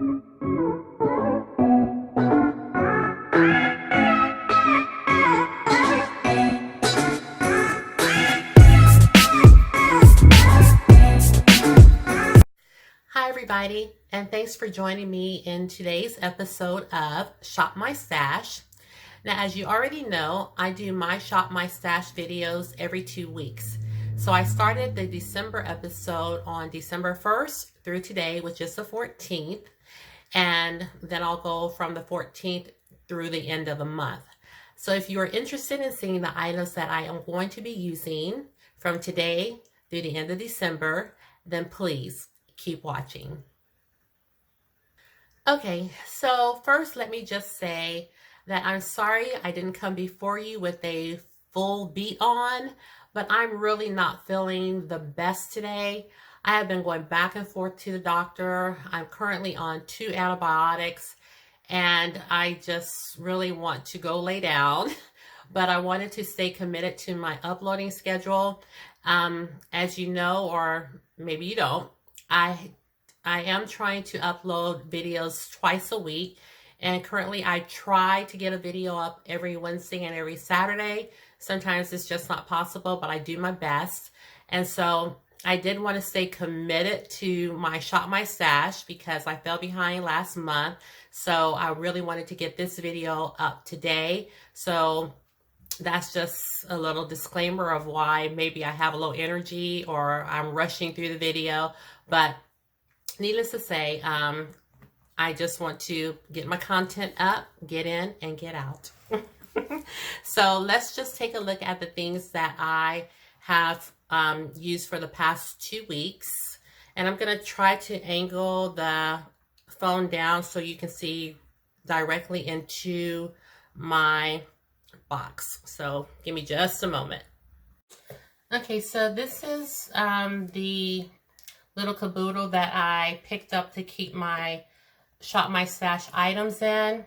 Hi everybody, and thanks for joining me in today's episode of Shop My Stash. Now, as you already know, I do my Shop My Stash videos every 2 weeks. So I started the December episode on December 1st through today, which is the 14th. And then I'll go from the 14th through the end of the month. So if you are interested in seeing the items that I am going to be using from today through the end of December, then please keep watching. Okay, so first let me just say that I'm sorry I didn't come before you with a full beat on, but I'm really not feeling the best today. I have been going back and forth to the doctor. I'm currently on 2 antibiotics and I just really want to go lay down, but I wanted to stay committed to my uploading schedule. As you know, or maybe you don't, I am trying to upload videos twice a week, and currently I try to get a video up every Wednesday and every Saturday. Sometimes it's just not possible, but I do my best. And so I did want to stay committed to my Shop My Stash because I fell behind last month. So I really wanted to get this video up today. So that's just a little disclaimer of why maybe I have a low energy or I'm rushing through the video. But needless to say, I just want to get my content up, get in, and get out. So let's just take a look at the things that I have used for the past 2 weeks. And I'm going to try to angle the phone down so you can see directly into my box. So give me just a moment. Okay, so this is the little caboodle that I picked up to keep my Shop My Stash items in.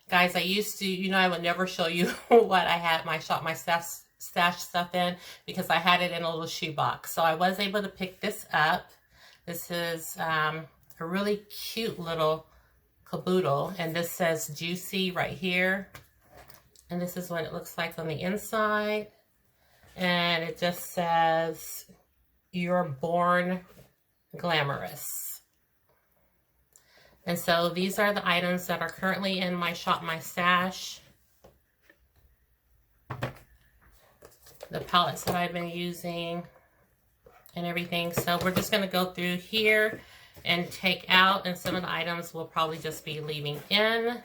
Guys, I used to, I would never show you what I had my Shop My Stash stuff in because I had it in a little shoebox. So I was able to pick this up. This is a really cute little caboodle, and this says Juicy right here. And this is what it looks like on the inside. And it just says, "You're born glamorous." And so these are the items that are currently in my Shop My Stash. The palettes that I've been using and everything. So we're just going to go through here and take out, and some of the items we'll probably just be leaving in.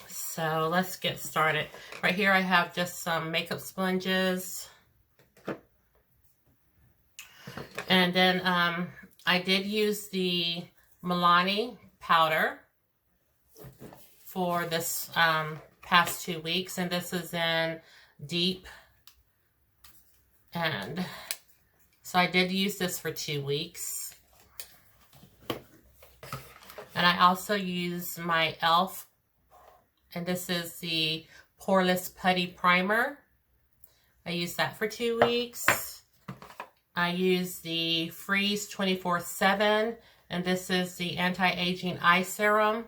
So let's get started. Right here I have just some makeup sponges. And then I did use the Milani powder for this past 2 weeks. And this is in Deep. And so I did use this for 2 weeks. And I also use my e.l.f. And this is the Poreless Putty Primer. I used that for 2 weeks. I use the Freeze 24/7, and this is the Anti-Aging Eye Serum.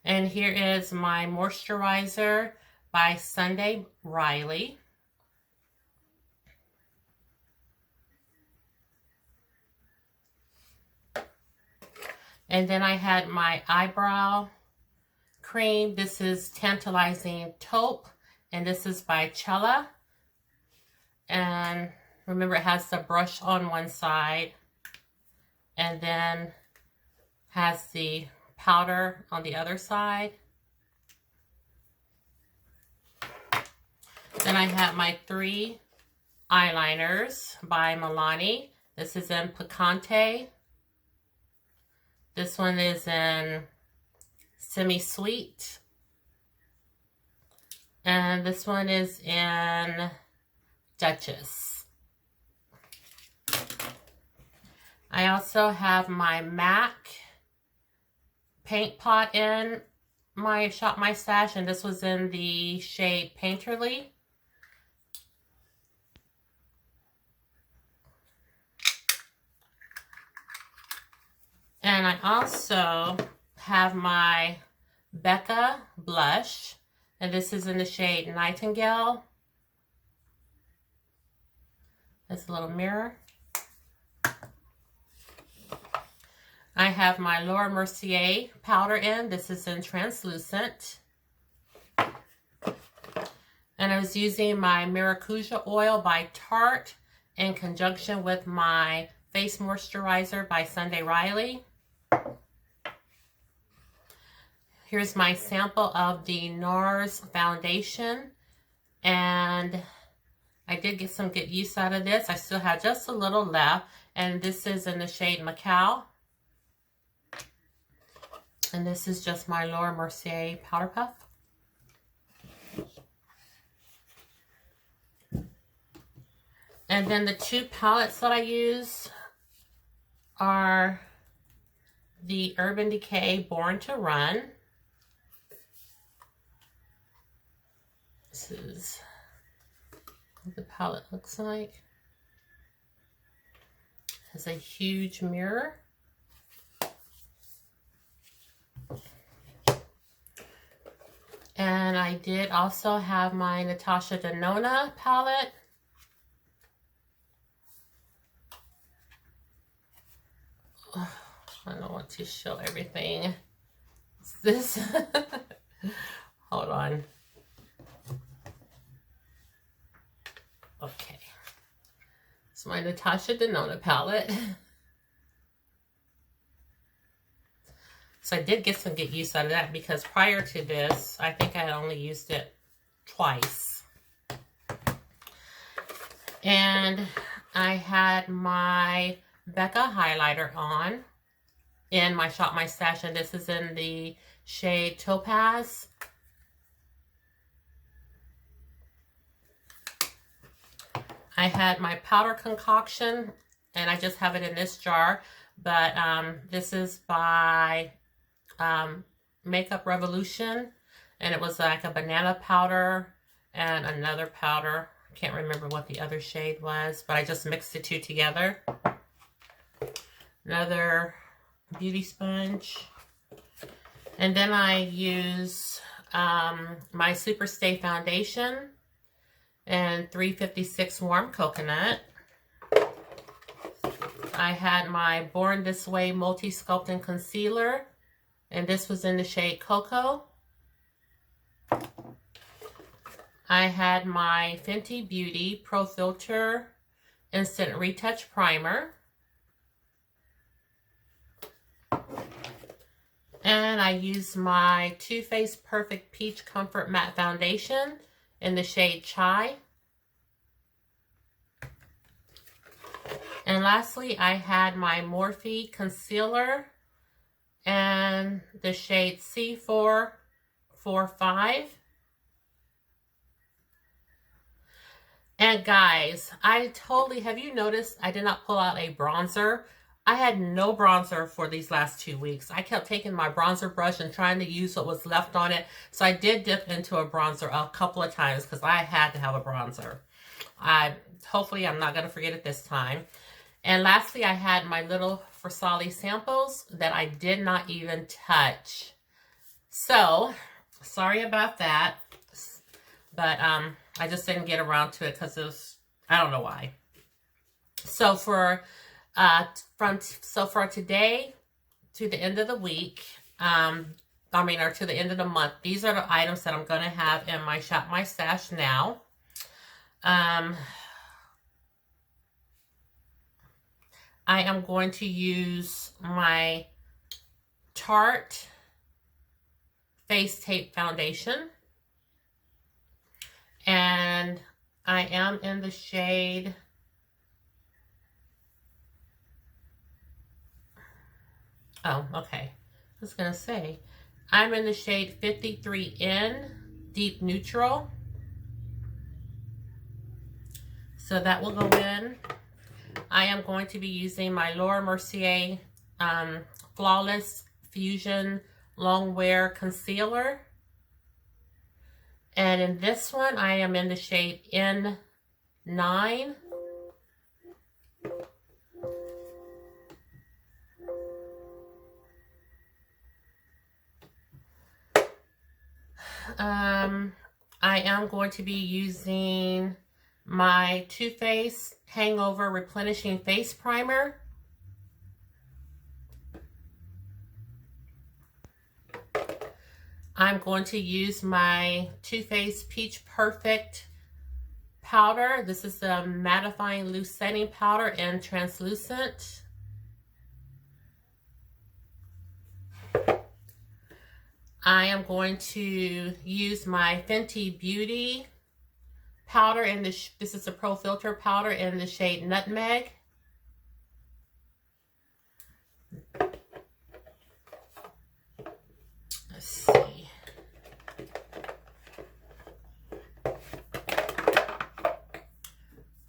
And here is my moisturizer by Sunday Riley. And then I had my eyebrow cream. This is Tantalizing Taupe, and this is by Cella. And remember, it has the brush on one side and then has the powder on the other side. Then I have my 3 eyeliners by Milani. This is in Picante. This one is in Semi-Sweet. And this one is in Duchess. I also have my MAC paint pot in my Shop My Stash, and this was in the shade Painterly. I also have my Becca blush, and this is in the shade Nightingale. That's a little mirror. I have my Laura Mercier powder in. This is in translucent. And I was using my Maracuja oil by Tarte in conjunction with my face moisturizer by Sunday Riley. Here's my sample of the NARS foundation. And I did get some good use out of this. I still have just a little left. And this is in the shade Macau. And this is just my Laura Mercier Powder Puff. And then the two palettes that I use are the Urban Decay Born to Run. This is what the palette looks like. It has a huge mirror. And I did also have my Natasha Denona palette. I don't want to show everything. This, hold on. Okay. It's my Natasha Denona palette. So I did get some good use out of that because prior to this, I think I only used it twice. And I had my Becca highlighter on in my Shop My Stash, and this is in the shade Topaz. I had my powder concoction, and I just have it in this jar, but this is by Makeup Revolution, and it was like a banana powder and another powder. I can't remember what the other shade was, but I just mixed the two together. Another beauty sponge. And then I use my Superstay foundation and 356 Warm Coconut. I had my Born This Way Multi-Sculpting Concealer, and this was in the shade Cocoa. I had my Fenty Beauty Pro Filt'r Instant Retouch Primer. And I used my Too Faced Perfect Peach Comfort Matte Foundation in the shade Chai. And lastly, I had my Morphe Concealer and the shade C445. And guys, have you noticed I did not pull out a bronzer? I had no bronzer for these last 2 weeks. I kept taking my bronzer brush and trying to use what was left on it. So I did dip into a bronzer a couple of times because I had to have a bronzer. Hopefully I'm not going to forget it this time. And lastly, I had my little Versali samples that I did not even touch. So, sorry about that. But I just didn't get around to it because it was, I don't know why. So for today to the end of the week, or to the end of the month, these are the items that I'm going to have in my Shop My Stash now. I am going to use my Tarte Face Tape Foundation. And I am in the shade I was going to say, I'm in the shade 53N Deep Neutral. So that will go in. I am going to be using my Laura Mercier Flawless Fusion Longwear Concealer. And in this one, I am in the shade N9. I am going to be using my Too Faced Hangover Replenishing Face Primer. I'm going to use my Too Faced Peach Perfect powder. This is the mattifying loose setting powder in translucent. I am going to use my Fenty Beauty powder in this is a Pro Filter powder in the shade Nutmeg. Let's see.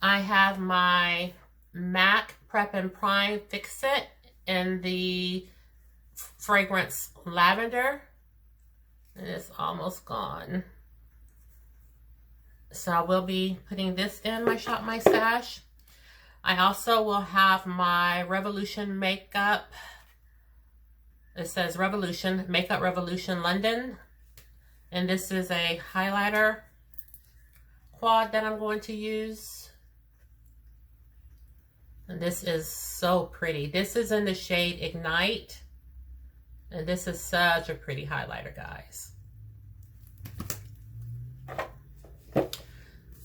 I have my MAC Prep and Prime Fix It in the fragrance Lavender. And it's almost gone. So I will be putting this in my Shop My Stash. I also will have my Revolution Makeup. It says Revolution, Makeup Revolution London. And this is a highlighter quad that I'm going to use. And this is so pretty. This is in the shade Ignite. And this is such a pretty highlighter, guys.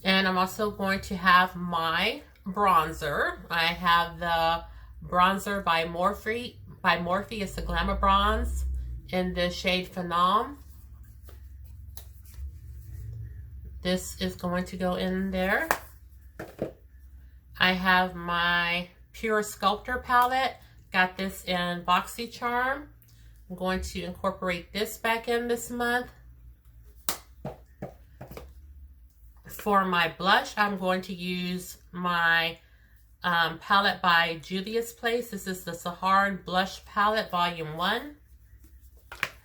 And I'm also going to have my bronzer. I have the bronzer by Morphe. It's the Glamour Bronze in the shade Phenom. This is going to go in there. I have my Pure Sculptor palette. Got this in BoxyCharm. I'm going to incorporate this back in this month. For my blush, I'm going to use my palette by Juvia's Place. This is the Sahara Blush Palette Volume 1.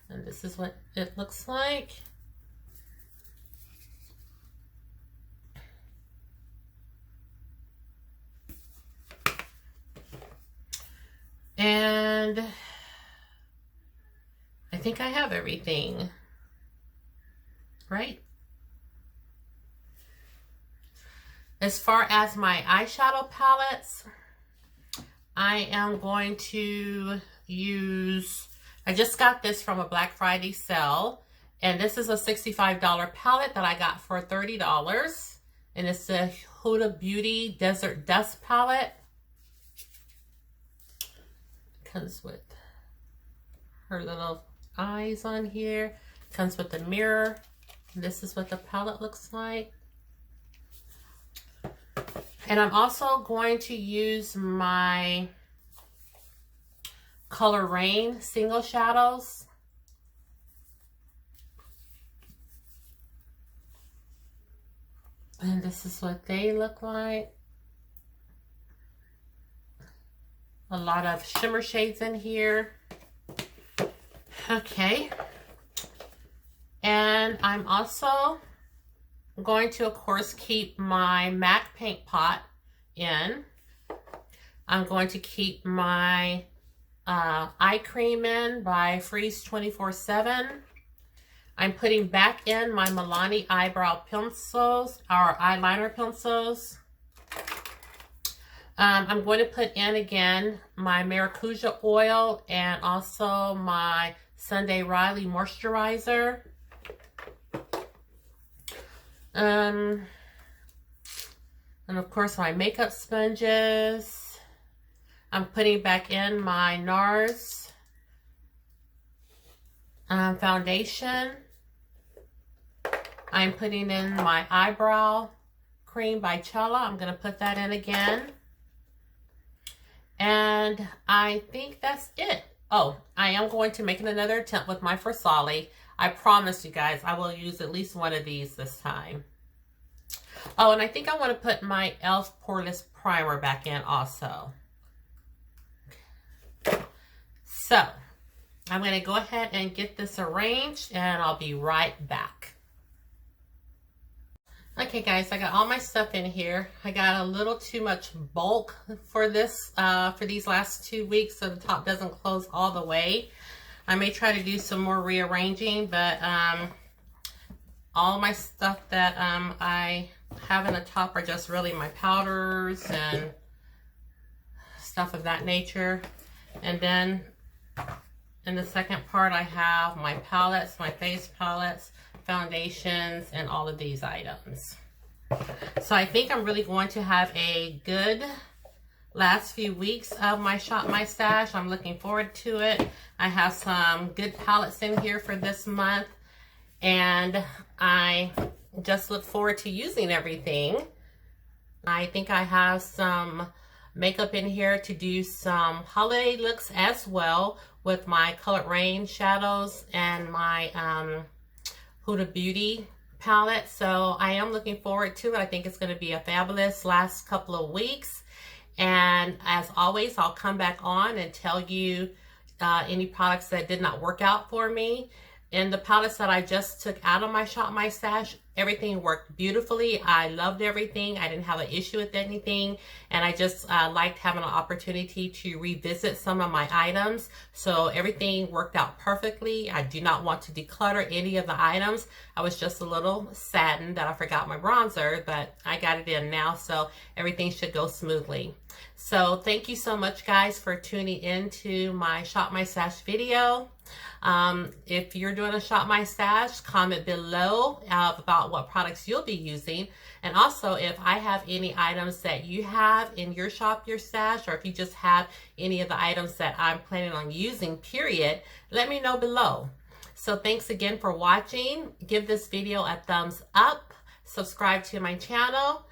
And this is what it looks like. And I think I have everything, right? As far as my eyeshadow palettes, I am going to use, I just got this from a Black Friday sale, and this is a $65 palette that I got for $30, and it's the Huda Beauty Desert Dust palette. Comes with her little eyes on here. Comes with the mirror. This is what the palette looks like. And I'm also going to use my Color Rain Single Shadows. And this is what they look like. A lot of shimmer shades in here. Okay. And I'm also going to, of course, keep my MAC paint pot in. I'm going to keep my eye cream in by Freeze 24/7. I'm putting back in my Milani eyebrow pencils, or eyeliner pencils. I'm going to put in again my Maracuja oil and also my Sunday Riley moisturizer. And of course my makeup sponges. I'm putting back in my NARS foundation. I'm putting in my eyebrow cream by Chella. I'm going to put that in again. And I think that's it. Oh, I am going to make another attempt with my Versali. I promise you guys, I will use at least one of these this time. Oh, and I think I want to put my e.l.f. Poreless Primer back in also. So, I'm going to go ahead and get this arranged, and I'll be right back. Okay guys, I got all my stuff in here. I got a little too much bulk for this, for these last 2 weeks, so the top doesn't close all the way. I may try to do some more rearranging, but all my stuff that I have in the top are just really my powders and stuff of that nature. And then in the second part, I have my palettes, my face palettes, foundations, and all of these items. So I think I'm really going to have a good last few weeks of my Shop My Stash. I'm looking forward to it. I have some good palettes in here for this month, and I just look forward to using everything. I think I have some makeup in here to do some holiday looks as well with my Colored Rain shadows and my Huda Beauty palette. So I am looking forward to it. I think it's going to be a fabulous last couple of weeks. And as always, I'll come back on and tell you any products that did not work out for me. And the palettes that I just took out of my Shop My Stash, everything worked beautifully. I loved everything. I didn't have an issue with anything. And I just liked having an opportunity to revisit some of my items. So everything worked out perfectly. I do not want to declutter any of the items. I was just a little saddened that I forgot my bronzer, but I got it in now. So everything should go smoothly. So thank you so much, guys, for tuning in to my Shop My Stash video. If you're doing a Shop My Stash, comment below about what products you'll be using. And also, if I have any items that you have in your Shop Your Stash, or if you just have any of the items that I'm planning on using, period, let me know below. So thanks again for watching. Give this video a thumbs up. Subscribe to my channel.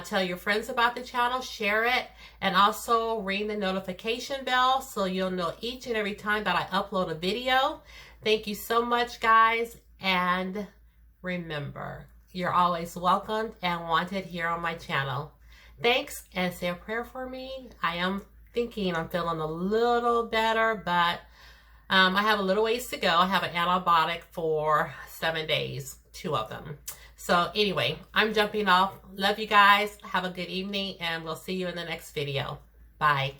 Tell your friends about the channel, share it, and also ring the notification bell so you'll know each and every time that I upload a video. Thank you so much, guys, and remember, you're always welcomed and wanted here on my channel. Thanks, and say a prayer for me. I am thinking I'm feeling a little better, but I have a little ways to go. I have an antibiotic for 7 days, 2 of them. So anyway, I'm jumping off. Love you guys. Have a good evening, and we'll see you in the next video. Bye.